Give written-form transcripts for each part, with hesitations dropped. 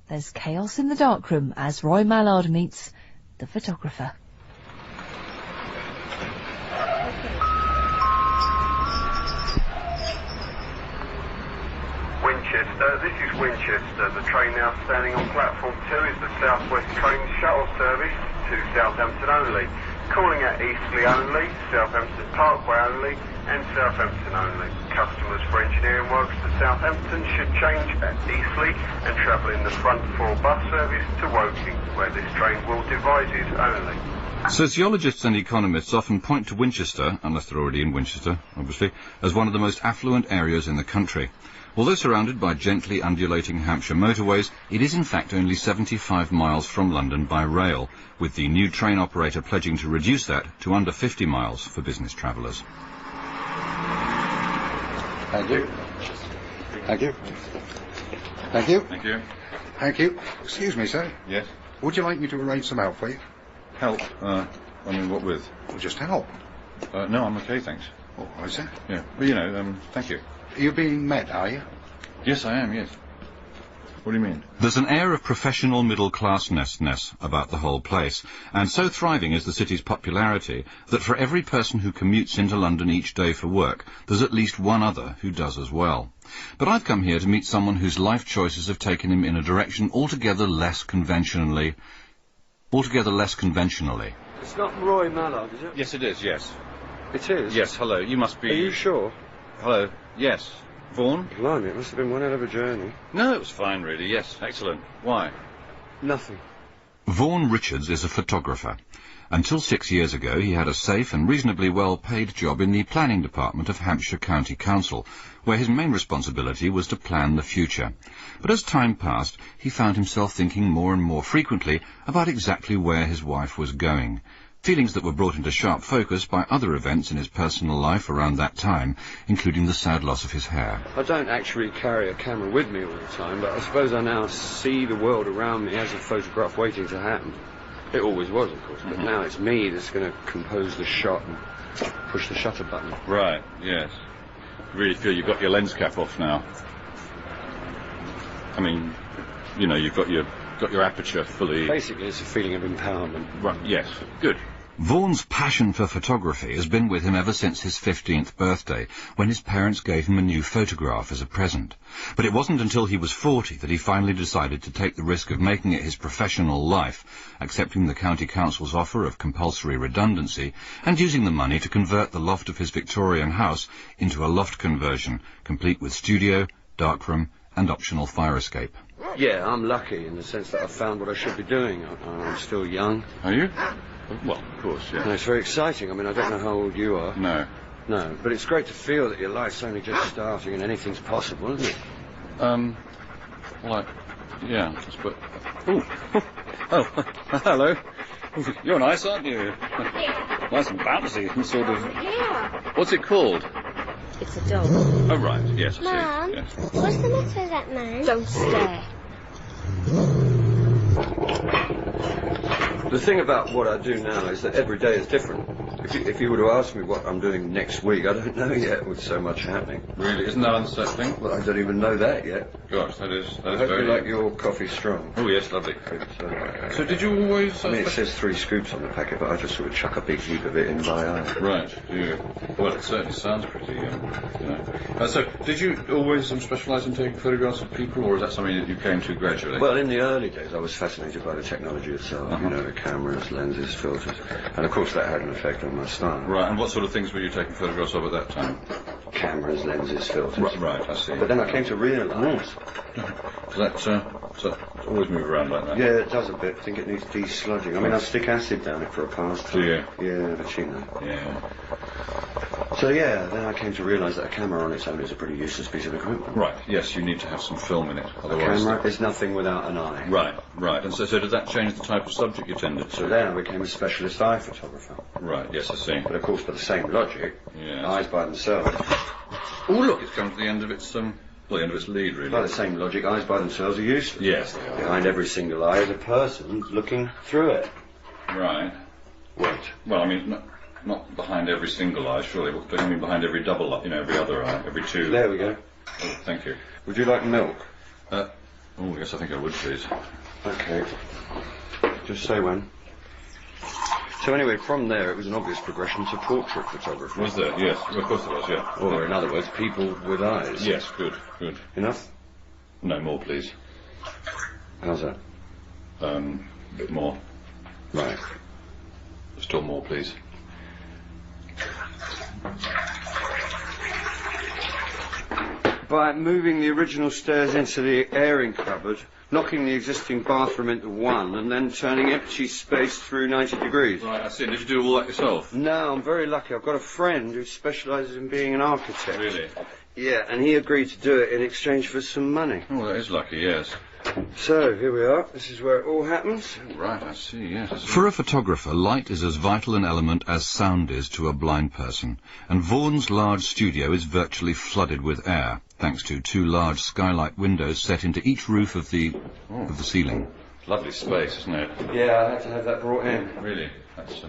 there's chaos in the darkroom as Roy Mallard meets the photographer. Winchester, this is Winchester. The train now standing on platform 2 is the South West train shuttle service to Southampton only. Calling at Eastleigh only, Southampton Parkway only, and Southampton only. Customers for engineering works to Southampton should change at Eastleigh and travel in the front 4 bus service to Woking, where this train will devices only. Sociologists and economists often point to Winchester, unless they're already in Winchester, obviously, as one of the most affluent areas in the country. Although surrounded by gently undulating Hampshire motorways, it is in fact only 75 miles from London by rail, with the new train operator pledging to reduce that to under 50 miles for business travellers. Thank you. Thank you. Thank you. Thank you. Thank you. Excuse me, sir. Yes? Would you like me to arrange some help for you? Help? I mean, what with? Well, just help. No, I'm okay, thanks. Oh, is that? Yeah, but you know, thank you. You're being met, are you? Yes, I am, yes. What do you mean? There's an air of professional middle-classness about the whole place, and so thriving is the city's popularity that for every person who commutes into London each day for work, there's at least one other who does as well. But I've come here to meet someone whose life choices have taken him in a direction altogether less conventionally. It's not Roy Mallard, is it? Yes, it is, yes. It is? Yes, hello, you must be... Are you sure? Hello, yes. Vaughan? Blimey, it must have been one hell of a journey. No, it was fine, really, yes, excellent. Why? Nothing. Vaughan Richards is a photographer. Until 6 years ago, he had a safe and reasonably well-paid job in the planning department of Hampshire County Council, where his main responsibility was to plan the future. But as time passed, he found himself thinking more and more frequently about exactly where his wife was going. Feelings that were brought into sharp focus by other events in his personal life around that time, including the sad loss of his hair. I don't actually carry a camera with me all the time, but I suppose I now see the world around me as a photograph waiting to happen. It always was, of course, but now it's me that's going to compose the shot and push the shutter button. Right, yes. I really feel you've got your lens cap off now. I mean, you know, you've got your aperture fully... Basically, it's a feeling of empowerment. Right, yes, good. Vaughan's passion for photography has been with him ever since his 15th birthday, when his parents gave him a new photograph as a present. But it wasn't until he was 40 that he finally decided to take the risk of making it his professional life, accepting the county council's offer of compulsory redundancy, and using the money to convert the loft of his Victorian house into a loft conversion, complete with studio, darkroom, and optional fire escape. Yeah, I'm lucky in the sense that I've found what I should be doing. I'm still young. Are you? Well, of course, yeah. No, it's very exciting. I mean, I don't know how old you are. No. No, but it's great to feel that your life's only just starting and anything's possible, isn't it? Well, yeah, but... Ooh. Oh, hello. You're nice, aren't you? Nice and bouncy, sort of... Yeah. What's it called? It's a dog. Oh, right, yes, I see. Mum, Yes. what's the matter with that man? Don't stare. The thing about what I do now is that every day is different. If you were to ask me what I'm doing next week, I don't know yet with so much happening. Really? Isn't that unsettling? Well, I don't even know that yet. Gosh, that is I hope very... you like your coffee strong. Oh, yes, lovely. So did you always... I mean, it says 3 scoops on the packet, but I just sort of chuck a big heap of it in my eye. Right, yeah. Well, it certainly sounds pretty, you know. So, did you always specialise in taking photographs of people, or is that something that you came to gradually? Well, in the early days, I was fascinated by the technology itself, you know, the cameras, lenses, filters, and of course that had an effect on my style. Right, and what sort of things were you taking photographs of at that time? Cameras, lenses, filters. Right, I see. But then I came to realise... Does that always move around like that? Yeah, it does a bit. I think it needs de-sludging. I mean, I stick acid down it for a pastime. Do you? Yeah, but you know. Yeah. So yeah, then I came to realise that a camera on its own is a pretty useless piece of equipment. Right, yes, you need to have some film in it, A otherwise... camera is nothing without an eye. Right. And so did that change the type of subject you tended to? So then I became a specialist eye photographer. Right, yes, I see. But of course, by the same logic, Yes. eyes by themselves. Oh, look, it's come to the end of its, well, the end of its lead, really. By the same logic, eyes by themselves are useless. Yes, they are. Behind every single eye is a person looking through it. Right. What? Well, I mean, not behind every single eye, surely, but I mean behind every double eye, you know, every other eye, every two. There we go. Oh, thank you. Would you like milk? Oh, yes, I think I would, please. Okay. Just say when. So anyway, from there it was an obvious progression to portrait photography. Was there? Yes. Well, of course there was, yeah. Or in other words, people with eyes. Yes, good, good. Enough? No, more, please. How's that? A bit more. Right. Still more, please. By moving the original stairs into the airing cupboard, knocking the existing bathroom into one, and then turning empty space through 90 degrees. Right, I see. Did you do all that yourself? No, I'm very lucky. I've got a friend who specialises in being an architect. Really? Yeah, and he agreed to do it in exchange for some money. Oh, that is lucky, yes. So, here we are. This is where it all happens. Right, I see, yes. For a photographer, light is as vital an element as sound is to a blind person, and Vaughan's large studio is virtually flooded with air, thanks to 2 large skylight windows set into each roof of the ceiling. Lovely space, isn't it? Yeah, I had to have that brought in. Really? That's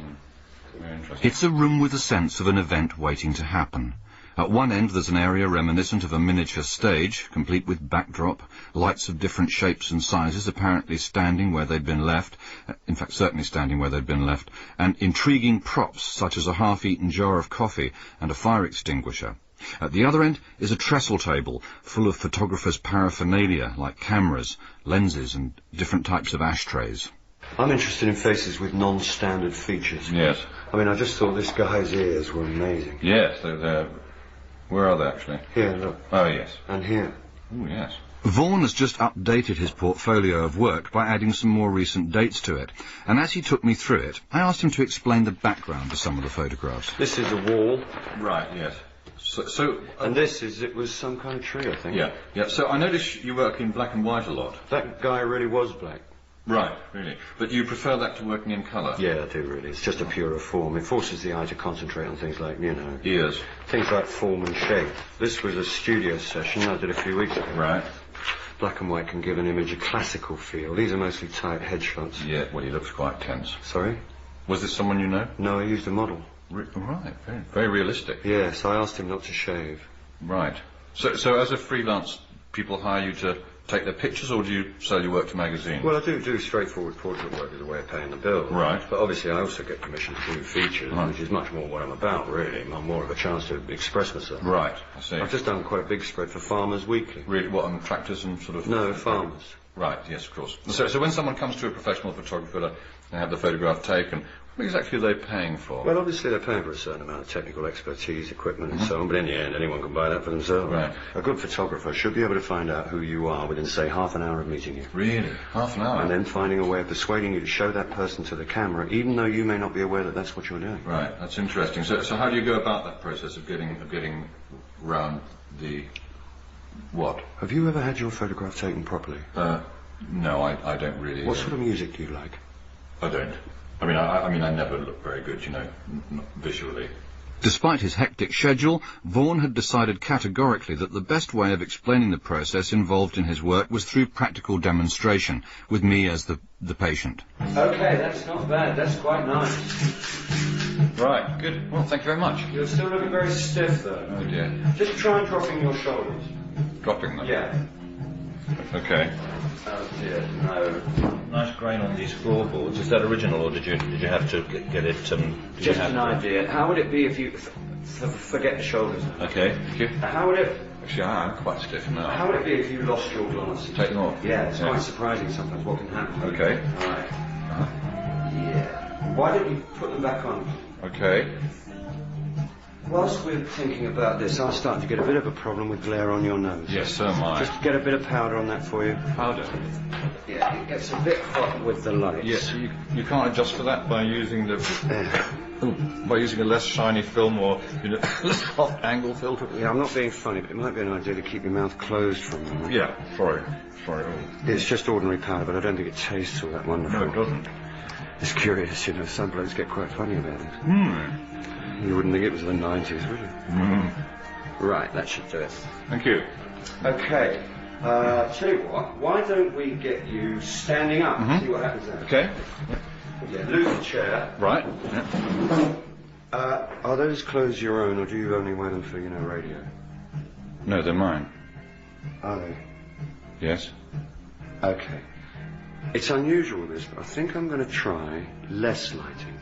very interesting. It's a room with a sense of an event waiting to happen. At one end there's an area reminiscent of a miniature stage, complete with backdrop, lights of different shapes and sizes apparently standing where they'd been left, in fact certainly standing where they'd been left, and intriguing props such as a half-eaten jar of coffee and a fire extinguisher. At the other end is a trestle table full of photographers' paraphernalia like cameras, lenses and different types of ashtrays. I'm interested in faces with non-standard features. Yes. I mean, I just thought this guy's ears were amazing. Yes, they're... Where are they, actually? Here, look. Oh, yes. And here. Oh, yes. Vaughan has just updated his portfolio of work by adding some more recent dates to it, and as he took me through it, I asked him to explain the background to some of the photographs. This is a wall. Right, yes. And it was some kind of tree, I think. Yeah, yeah. So I notice you work in black and white a lot. That guy really was black. Right, really. But you prefer that to working in colour? Yeah, I do, really. It's just a purer form. It forces the eye to concentrate on things like, ears. Things like form and shape. This was a studio session I did a few weeks ago. Right. Black and white can give an image a classical feel. These are mostly tight headshots. Yeah, well, he looks quite tense. Sorry? Was this someone you know? No, I used a model. Right, very realistic. Yes, I asked him not to shave. Right. So as a freelance, people hire you to take their pictures, or do you sell your work to magazines? Well, I do straightforward portrait work as a way of paying the bill. Right. But obviously I also get permission to do features, which is much more what I'm about, really. I'm more of a chance to express myself. Right, I see. I've just done quite a big spread for Farmers Weekly. Really? What, on tractors and sort of... No, farmers. Right, yes, of course. So when someone comes to a professional photographer, they have the photograph taken, what exactly are they paying for? Well, obviously they're paying for a certain amount of technical expertise, equipment and so on, but in the end anyone can buy that for themselves. Right. A good photographer should be able to find out who you are within, say, half an hour of meeting you. Really? Half an hour? And then finding a way of persuading you to show that person to the camera, even though you may not be aware that that's what you're doing. Right, that's interesting. So how do you go about that process of getting round the... what? Have you ever had your photograph taken properly? No, I don't really... What sort of music do you like? I don't. I mean, I never look very good, visually. Despite his hectic schedule, Vaughan had decided categorically that the best way of explaining the process involved in his work was through practical demonstration, with me as the patient. Okay, that's not bad. That's quite nice. Right, good. Well, thank you very much. You're still looking very stiff, though. Oh, dear. Just try dropping your shoulders. Dropping them? Yeah. Okay. Oh, dear, no. Nice grain on these floorboards. Is that original, or did you have to get it? Just an idea. How would it be if you forget the shoulders? Okay, thank you. How would it? Actually, I'm quite stiff now. How would it be if you lost your glasses? Take them off. Yeah, it's quite surprising sometimes what can happen. Okay. All right. Yeah. Why don't you put them back on? Okay. Whilst we're thinking about this, I'm starting to get a bit of a problem with glare on your nose. Yes, so am I. Just get a bit of powder on that for you. Powder? Yeah, it gets a bit hot with the lights. Yes, you can't adjust for that by using the... by using a less shiny film or, soft angle filter? Yeah, I'm not being funny, but it might be an idea to keep your mouth closed for a moment. Yeah, sorry. Oh. It's just ordinary powder, but I don't think it tastes all that wonderful. No, it doesn't. It's curious, some blokes get quite funny about it. You wouldn't think it was the 90s, would you? Right, that should do it. Thank you. Okay. Tell you what, why don't we get you standing up and see what happens there? Okay. Yeah, lose the chair. Right. Yeah. Are those clothes your own, or do you only wear them for, radio? No, they're mine. Are they? Yes. Okay. It's unusual, this, but I think I'm going to try less lighting.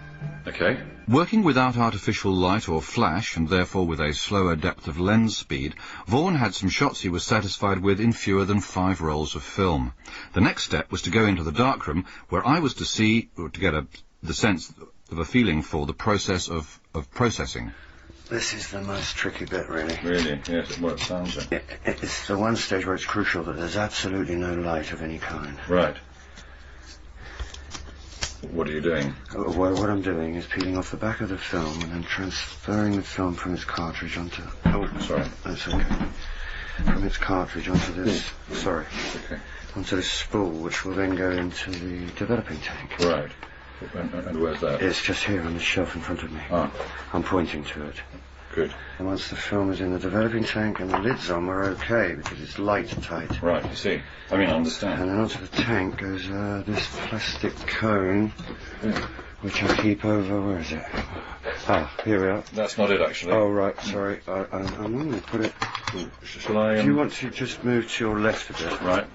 Okay. Working without artificial light or flash, and therefore with a slower depth of lens speed, Vaughan had some shots he was satisfied with in fewer than 5 rolls of film. The next step was to go into the darkroom, where I was to see, or to get the sense of a feeling for the process of processing. This is the most tricky bit, really. Really? Yes, well, it sounds it. It's the one stage where it's crucial that there's absolutely no light of any kind. Right. What are you doing? Well, what I'm doing is peeling off the back of the film and then transferring the film from its cartridge onto... Oh, sorry. That's okay. From its cartridge onto this... Sorry. Okay. Onto this spool, which will then go into the developing tank. Right. And where's that? It's just here on the shelf in front of me. Ah. I'm pointing to it. Good. And once the film is in the developing tank and the lid's on, we're okay, because it's light tight. Right, you see. I mean, I understand. And then onto the tank goes this plastic cone, which I keep over... Where is it? Ah, here we are. That's not it, actually. Oh, right, sorry. I'm going to put it... Shall I... Do you want to just move to your left a bit? Right.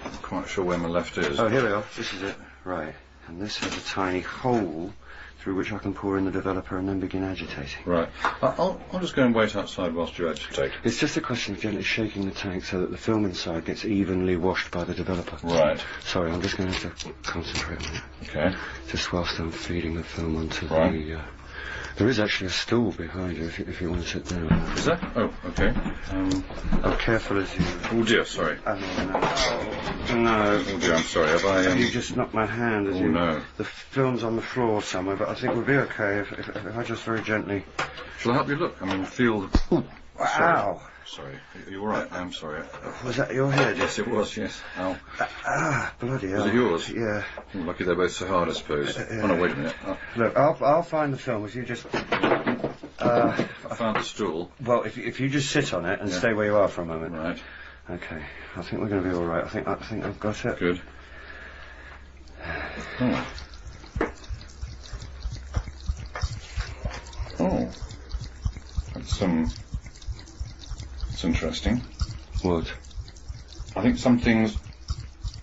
I'm quite sure where my left is. Oh, here we are. This is it. Right. And this has a tiny hole through which I can pour in the developer and then begin agitating. Right. I'll just go and wait outside whilst you agitate. It's just a question of gently shaking the tank so that the film inside gets evenly washed by the developer. Right. Sorry, I'm just going to have to concentrate on it. Okay. Just whilst I'm feeding the film onto right. the... There is actually a stool behind you if you want to sit down. Is there? Oh, okay. Oh, careful as you... Oh, dear, sorry. Oh, no. No. Oh, dear, I'm sorry. Have I... You just knocked my hand as you... no. The film's on the floor somewhere, but I think we'll be okay if I just very gently... Shall I help you look? I mean, feel the... Ooh, ow! Sorry. Are you all right? I'm sorry. Was that your head? Yes, it was, yes. Ow. Bloody hell. Was it yours? Yeah. Oh, lucky they're both so hard, I suppose. Oh, no, wait a minute. Look, I'll find the film if you just... I found the stool. Well, if you just sit on it and stay where you are for a moment. Right. Okay. I think we're going to be all right. I think I've got it. Good. Oh. Oh. That's, it's interesting. What? I think some things...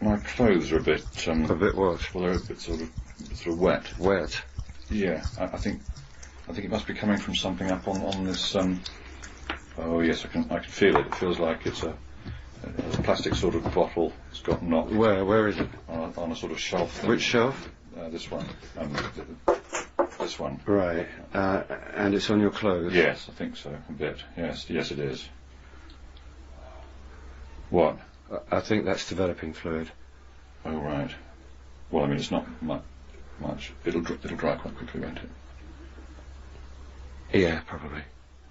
My clothes are a bit... A bit what? Well, they're a bit sort of wet. Wet? Yeah, I think it must be coming from something up on this, Oh, yes, I can feel it. It feels like it's a plastic sort of bottle. It's got knocked. Where is it? On a sort of shelf. Which shelf? This one. This one. Right. And it's on your clothes? Yes, I think so. A bit. Yes, it is. What? I think that's developing fluid. Oh, right. Well, I mean, it's not much. It'll dry quite quickly, won't it? Yeah, probably.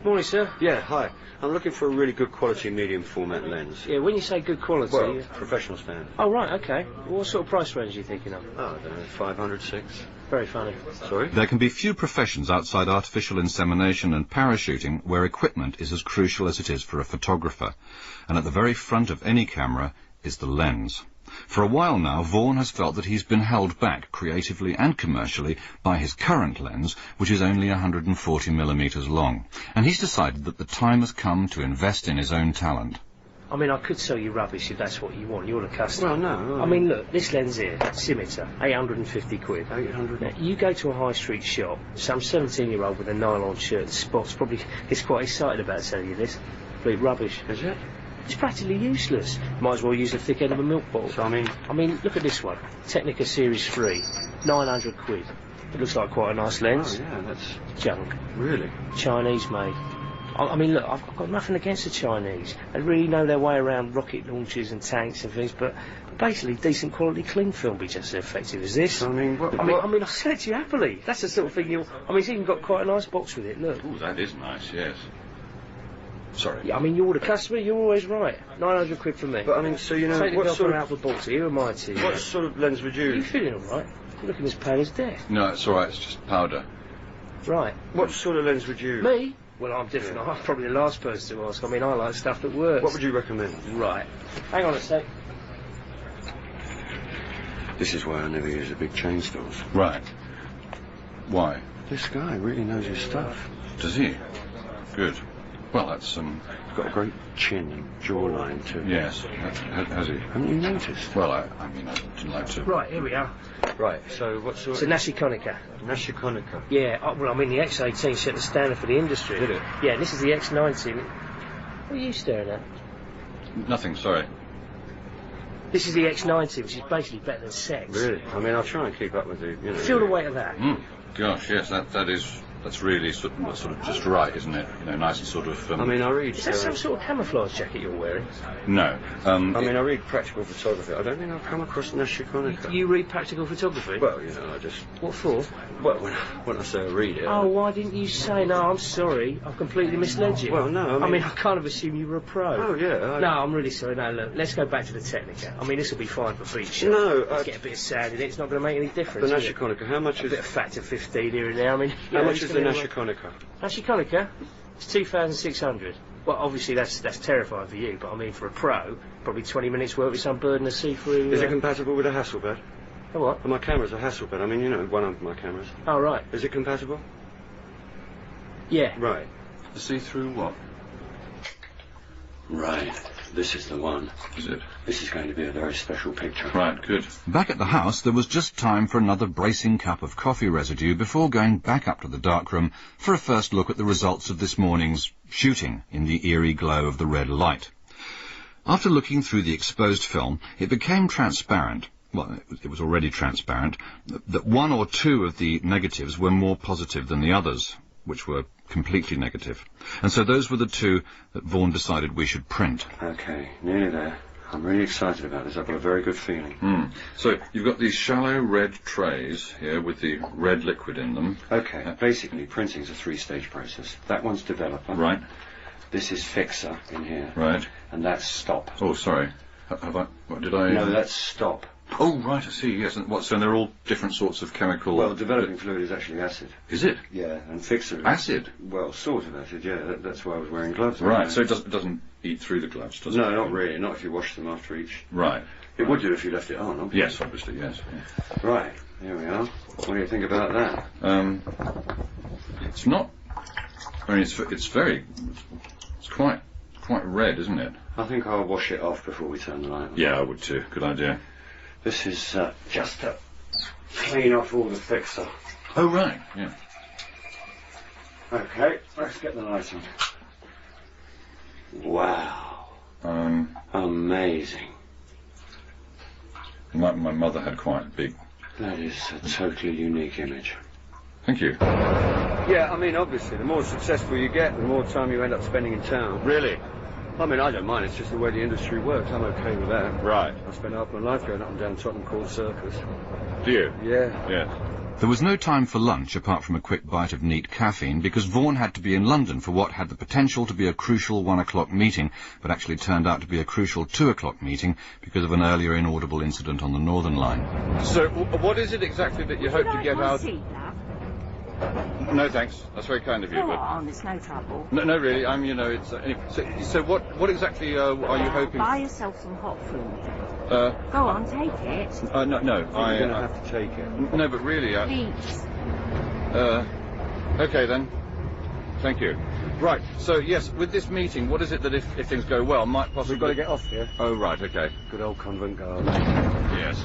Morning, sir. Yeah, hi. I'm looking for a really good quality medium format lens. Yeah, when you say good quality... Well, professional standard. Oh, right, okay. What sort of price range are you thinking of? Oh, I don't know, 500, 6. Very funny. Sorry? There can be few professions outside artificial insemination and parachuting where equipment is as crucial as it is for a photographer, and at the very front of any camera is the lens. For a while now, Vaughan has felt that he's been held back, creatively and commercially, by his current lens, which is only 140mm long, and he's decided that the time has come to invest in his own talent. I mean, I could sell you rubbish if that's what you want. You're the customer. Well, no. I mean, look, this lens here, Scimitar, 850 quid. 800? Now, you go to a high street shop, some 17-year-old with a nylon shirt and spots probably is quite excited about selling you this. Complete rubbish. Is it? It's practically useless. Might as well use the thick end of a milk bottle. So, I mean, look at this one. Technica Series 3, 900 quid. It looks like quite a nice lens. Oh, yeah, that's... Junk. Really? Chinese made. I mean, look, I've got nothing against the Chinese. They really know their way around rocket launchers and tanks and things, but basically decent quality clean film be just as effective as this. I mean, I'll sell it to you happily. That's the sort of thing you'll... I mean, it's even got quite a nice box with it, look. Oh, that is nice, yes. Sorry. Yeah, I mean, you're the customer, you're always right. 900 quid for me. But, I mean, so, you know, take the what girlfriend sort out for Balti, who am I to you? What sort of lens would you... Are you feeling all right? You're looking as pale as death. No, it's all right. It's just powder. Right. What sort of lens would you... Me? Well, I'm different. I'm probably the last person to ask. I mean, I like stuff that works. What would you recommend? Right. Hang on a sec. This is why I never use the big chain stores. Right. Why? This guy really knows his stuff. Does he? Good. Well, that's, He's got a great chin and jawline, too. yes. Has he? Haven't you noticed? Well, I mean, I didn't like to... Right, here we are. Right, so what sort It's a Nashiconica. Nashiconica. Yeah, well, I mean, the X18 set the standard for the industry. Did it? Yeah, and this is the X90. What are you staring at? Nothing, sorry. This is the X90, which is basically better than sex. Really? I mean, I'll try and keep up with the, you know... Feel the weight of that. Gosh, yes, that's really sort of just right, isn't it? You know, nice and sort of... I mean, I read... Is that some sort of camouflage jacket you're wearing? No. I mean, I read practical photography. I don't think I've come across Nashiconica. You read practical photography? Well, you know, I just... What for? Well, when I say I read it... Oh, why didn't you say? No, I'm sorry. I've completely misled you. Well, no, I mean, I kind of assume you were a pro. Oh, yeah. No, I'm really sorry. No, look, let's go back to the Technica. I mean, this will be fine for beach shot. No, Let's get a bit of sand in it. It's not going to make any difference. The Nashiconica, how much A is... bit of factor 15 here and there. I mean, How much is the Nashiconica? Nashiconica? It's 2,600. Well, obviously that's terrifying for you, but I mean for a pro, probably 20 minutes work with some bird and a see-through... Is it compatible with a Hasselblad? A what? My camera's a Hasselblad. I mean, you know, one of my cameras. Oh, right. Is it compatible? Yeah. Right. See-through what? Right. This is the one. Is it? This is going to be a very special picture. Right, good. Back at the house, there was just time for another bracing cup of coffee residue before going back up to the darkroom for a first look at the results of this morning's shooting in the eerie glow of the red light. After looking through the exposed film, it became transparent, well, it was already transparent, that one or two of the negatives were more positive than the others, which were completely negative. And so those were the two that Vaughan decided we should print. Okay, nearly there. I'm really excited about this. I've got a very good feeling. So you've got these shallow red trays here with the red liquid in them. Okay, basically printing's a three-stage process. That one's developer. Right. This is fixer in here. Right. And that's stop. Oh, sorry. Have I... What, did I... No, that's stop. Oh, right, I see, yes. And what, so they're all different sorts of chemical... Well, developing fluid is actually acid. Is it? Yeah, and fixer... Acid? Well, sort of acid, yeah. That's why I was wearing gloves. Right, so it doesn't eat through the gloves, does it? No, not really. Not if you wash them after each. Right. It would do if you left it on, obviously. Yes, obviously, yes. Yeah. Right, here we are. What do you think about that? It's not... I mean, it's very... It's quite red, isn't it? I think I'll wash it off before we turn the light on. Yeah, I would too. Good idea. This is just to clean off all the fixer. Oh, right, yeah. Okay, let's get the light on. Wow. Amazing. My mother had quite a big... That is a totally unique image. Thank you. Yeah, I mean, obviously, the more successful you get, the more time you end up spending in town. Really? I mean, I don't mind. It's just the way the industry works. I'm okay with that. Right. I spent half my life going up and down Tottenham Court Circus. Do you? Yeah. Yeah. There was no time for lunch apart from a quick bite of neat caffeine because Vaughan had to be in London for what had the potential to be a crucial 1 o'clock meeting, but actually turned out to be a crucial 2 o'clock meeting because of an earlier inaudible incident on the Northern Line. So, what is it exactly that you hope to get out? No, thanks. That's very kind of you. Go on, it's no trouble. No, really. You know, it's... anyway, so what exactly are you hoping... Buy yourself some hot food. Go on, take it. No, You're going to have to take it. No, but really, Please. Okay, then. Thank you. Right, so, yes, with this meeting, what is it that, if things go well, might possibly... We've got to get off here. Oh, right, okay. Good old convent garden. Yes.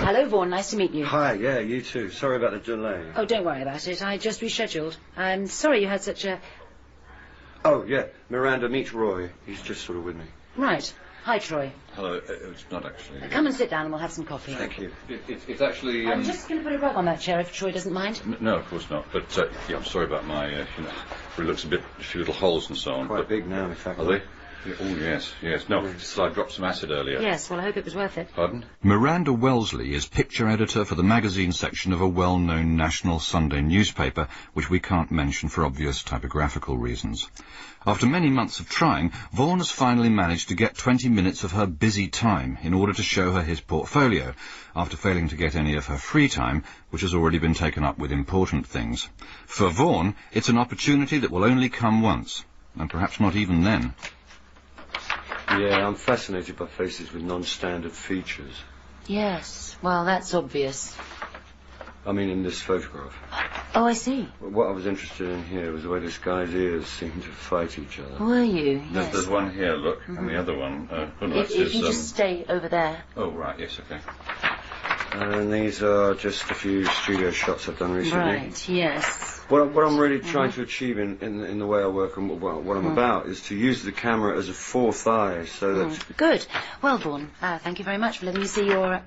Hello, Vaughan. Nice to meet you. Hi, yeah, you too. Sorry about the delay. Oh, don't worry about it. I just rescheduled. I'm sorry you had such a... Oh, yeah. Miranda, meet Roy. He's just sort of with me. Right. Hi, Troy. Hello. It's not actually... Come and sit down and we'll have some coffee. Thank you. It's actually... I'm just going to put a rug on that chair if Troy doesn't mind. No, of course not. But, yeah, I'm sorry about my, it looks a few little holes and so on. Quite big now, in fact. Are they? Oh, yes. No, I dropped some acid earlier. Yes, well, I hope it was worth it. Pardon? Miranda Wellesley is picture editor for the magazine section of a well-known national Sunday newspaper, which we can't mention for obvious typographical reasons. After many months of trying, Vaughan has finally managed to get 20 minutes of her busy time in order to show her his portfolio, after failing to get any of her free time, which has already been taken up with important things. For Vaughan, it's an opportunity that will only come once, and perhaps not even then. Yeah, I'm fascinated by faces with non-standard features. Yes, well, that's obvious. I mean, in this photograph. Oh, I see. What I was interested in here was the way this guy's ears seem to fight each other. Were you? Yes. There's one here, look, and the other one. If you just stay over there. Oh, right, yes, okay. And these are just a few studio shots I've done recently. Right, yes. What I'm really trying to achieve in the way I work and what I'm about is to use the camera as a fourth eye, so that... Good. Well, Vaughan, thank you very much for letting me see your...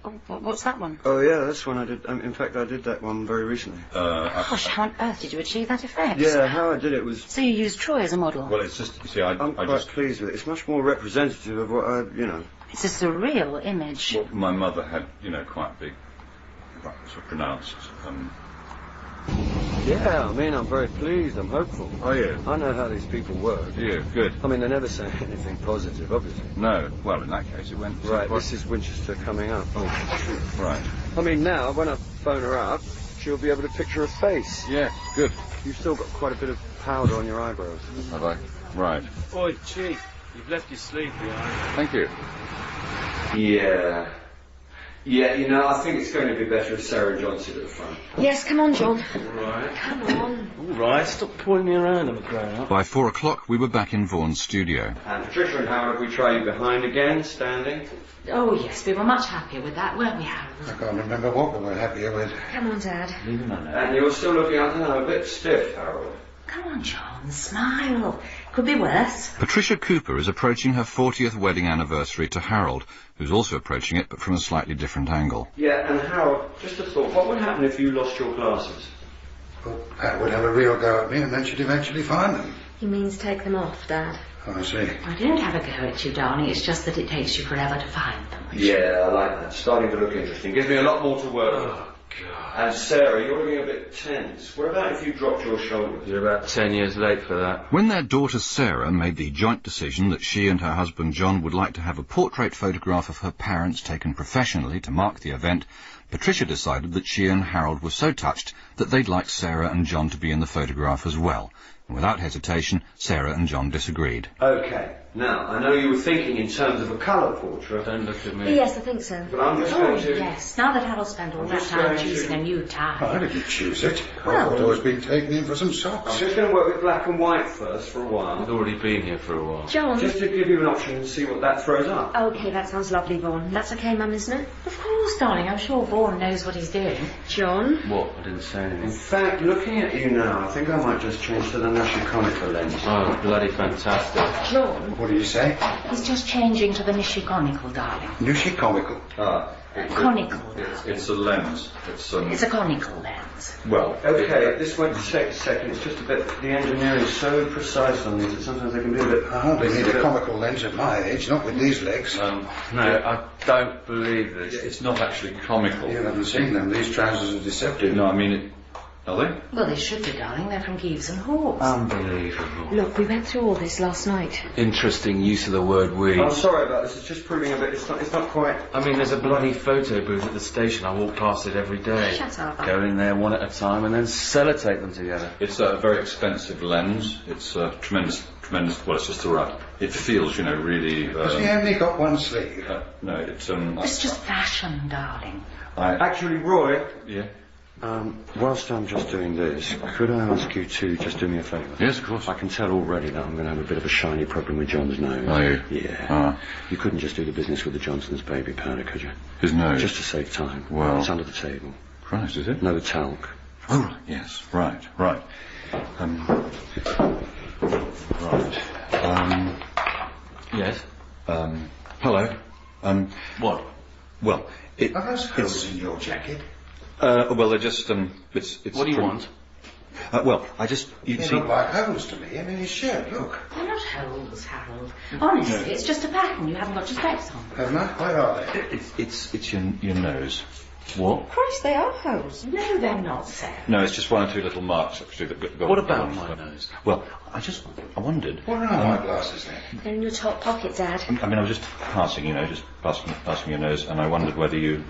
Oh, what's that one? Oh, yeah, that's one I did. In fact, I did that one very recently. Gosh, how on earth did you achieve that effect? Yeah, how I did it was... So you used Troy as a model? Well, it's just, you see, I'm quite pleased with it. It's much more representative of what I. It's a surreal image. Well, my mother had, quite big, sort of pronounced, Yeah, I mean, I'm very pleased. I'm hopeful. Are you? I know how these people work. Do you? Good. I mean, they never say anything positive, obviously. No. Well, in that case, it went... Right, this is Winchester coming up. Oh, right. I mean, now, when I phone her up, she'll be able to picture a face. Yes, good. You've still got quite a bit of powder on your eyebrows. Have I? Right. Oi, Chief, you've left your sleeve behind. Thank you. Yeah. Yeah, I think it's going to be better if Sarah and John sit at the front. Yes, come on, John. All right. Come on. All right, stop pointing me around, I'm a grown-up. By 4 o'clock, we were back in Vaughan's studio. And Patricia and Howard, we try you behind again, standing. Oh, yes, we were much happier with that, weren't we, Harold? I can't remember what we were happier with. Come on, Dad. Leave him alone. And you're still looking, I don't know, a bit stiff, Harold. Come on, John, smile. Could be worse. Patricia Cooper is approaching her 40th wedding anniversary to Harold, who's also approaching it, but from a slightly different angle. Yeah, and Harold, just a thought, what would happen if you lost your glasses? Well, Pat would have a real go at me, and then she'd eventually find them. He means take them off, Dad. Oh, I see. I don't have a go at you, darling. It's just that it takes you forever to find them. Yeah, I like that. Starting to look interesting. Gives me a lot more to work with. Oh, God. And Sarah, you're looking a bit tense. What about if you dropped your shoulders? You're about 10 years late for that. When their daughter Sarah made the joint decision that she and her husband John would like to have a portrait photograph of her parents taken professionally to mark the event, Patricia decided that she and Harold were so touched that they'd like Sarah and John to be in the photograph as well. And without hesitation, Sarah and John disagreed. OK. Now, I know you were thinking in terms of a colour portrait. Don't look at me. Yes, I think so. But I'm just going to... yes. Now that Harold spent all that time choosing a new tie. I didn't choose it. Well- I thought I was being taken in for some I'm socks. just going to work with black and white first for a while. I've already been here for a while. John. Just to give you an option and see what that throws up. OK, that sounds lovely, Vaughan. That's OK, Mum, isn't it? Of course, darling. I'm sure Vaughan knows what he's doing. John. What? I didn't say In anything. fact, looking at you now, I think I might just change to the Nishikonico lens. Oh, bloody fantastic. John. What do you say? He's just changing to the Nishikonical, darling. Nishikonical. Conical. It's a lens. It's a conical lens. Well, OK, this won't take a second. It's just a bit... The engineering is so precise on these that sometimes they can be a bit... I hardly need a comical lens at my age, not with these legs. No, I don't believe this. it's not actually comical. You haven't seen them. These trousers are deceptive. No, I mean, are they? Well, they should be, darling. They're from Gives and Hawes. Unbelievable. Look, we went through all this last night. Interesting use of the word we. I'm sorry about this. It's just proving a bit... It's not quite... I mean, there's a bloody photo booth at the station. I walk past it every day. Shut up. Go in there one at a time and then sellotape them together. It's a very expensive lens. It's tremendous. Well, it's just all right. It feels, really. Has he only got one sleeve? No, it's It's just fashion, darling. Actually, Roy... Yeah. Whilst I'm just doing this, could I ask you to just do me a favour? Yes, of course. I can tell already that I'm going to have a bit of a shiny problem with John's nose. Are you? Yeah. You couldn't just do the business with the Johnson's baby powder, could you? His nose. Just to save time. Well- It's under the table. Christ, is it? No talc. Oh, right. Yes. Right. Right. Yes? Hello. What? Well, Are those holes in your jacket? well, they're just, it's... What do you want? Well, I just... You They see... look like holes to me. I mean, his shirt, look. They're not holes, Harold. Honestly, it's just a pattern. You haven't got your specs on. Haven't I? Where are they? It's your nose. What? Christ, they are holes. No, they're not, Sarah. No, it's just one or two little marks, actually, that go... What about my nose? Well, I wondered... Where are my glasses then? They're in your top pocket, Dad. I mean, I was just passing, just passing your nose, and I wondered whether it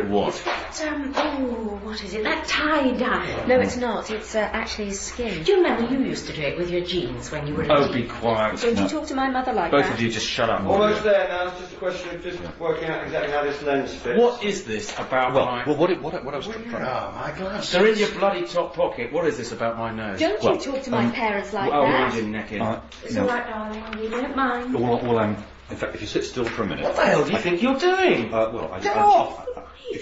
what? What is it? That tie-dye. No, it's not. It's actually his skin. Do you remember you used to do it with your jeans when you were a Oh, be quiet. Don't you talk to my mother like Both that? of you just shut up. Almost there now. It's just a question of just working out exactly how this lens fits. What is this about my... What I was trying to... Oh, my glasses. They're in your bloody top pocket. What is this about my nose? Don't you talk to my parents like I'll that? wind your neck in. It's all right, darling. You don't mind. In fact, if you sit still for a minute... What the hell do you think you're doing? Get off!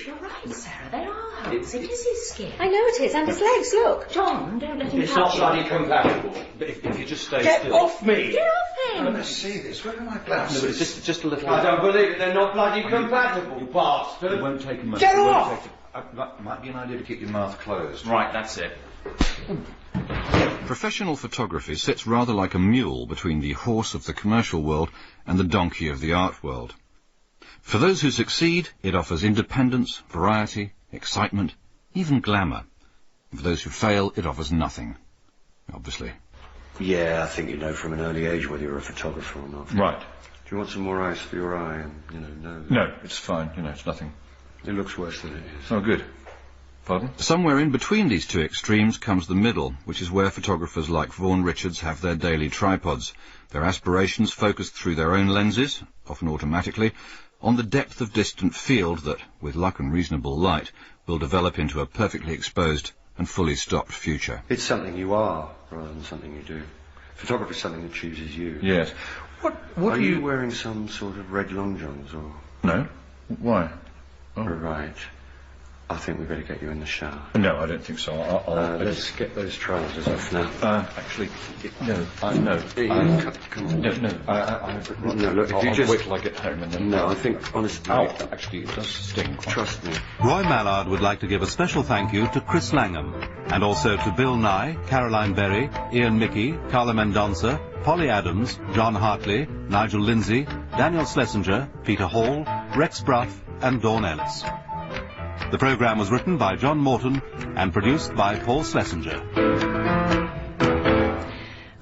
You're right, Sarah. They are holes. It is his skin. I know it is. And his legs, look. John, don't let him It's not touch bloody you. compatible. But if you just stay Get still... off me! Get off him! Let me see this. Where are my No, glasses? but it's just a little... I don't believe it. They're not bloody compatible, It bastard. won't take a moment. Get It won't off! That might be an idea to keep your mouth closed. Right, that's it. Professional photography sits rather like a mule between the horse of the commercial world and the donkey of the art world. For those who succeed, it offers independence, variety, excitement, even glamour. For those who fail, it offers nothing, obviously. Yeah, I think you know from an early age whether you're a photographer or not. Right. Do you want some more ice for your eye and, nose? No, it's fine. It's nothing. It looks worse than it is. Oh, good. Pardon? Somewhere in between these two extremes comes the middle, which is where photographers like Vaughan Richards have their daily tripods, their aspirations focused through their own lenses, often automatically, on the depth of distant field that, with luck and reasonable light, will develop into a perfectly exposed and fully stopped future. It's something you are, rather than something you do. Photography is something that chooses you. Yes. What are you wearing some sort of red long johns, or...? No. Why? Oh. Right. I think we better get you in the shower. No, I don't think so. Let's get those trousers off now. Actually, no. Come on. No, look, if you just... wait till I get home and then... No, I think, honestly... Actually, it does sting. Trust me. Roy Mallard would like to give a special thank you to Chris Langham, and also to Bill Nye, Caroline Berry, Ian Mickey, Carla Mendonça, Polly Adams, John Hartley, Nigel Lindsay, Daniel Schlesinger, Peter Hall, Rex Bruff, and Dawn Ellis. The programme was written by John Morton and produced by Paul Schlesinger.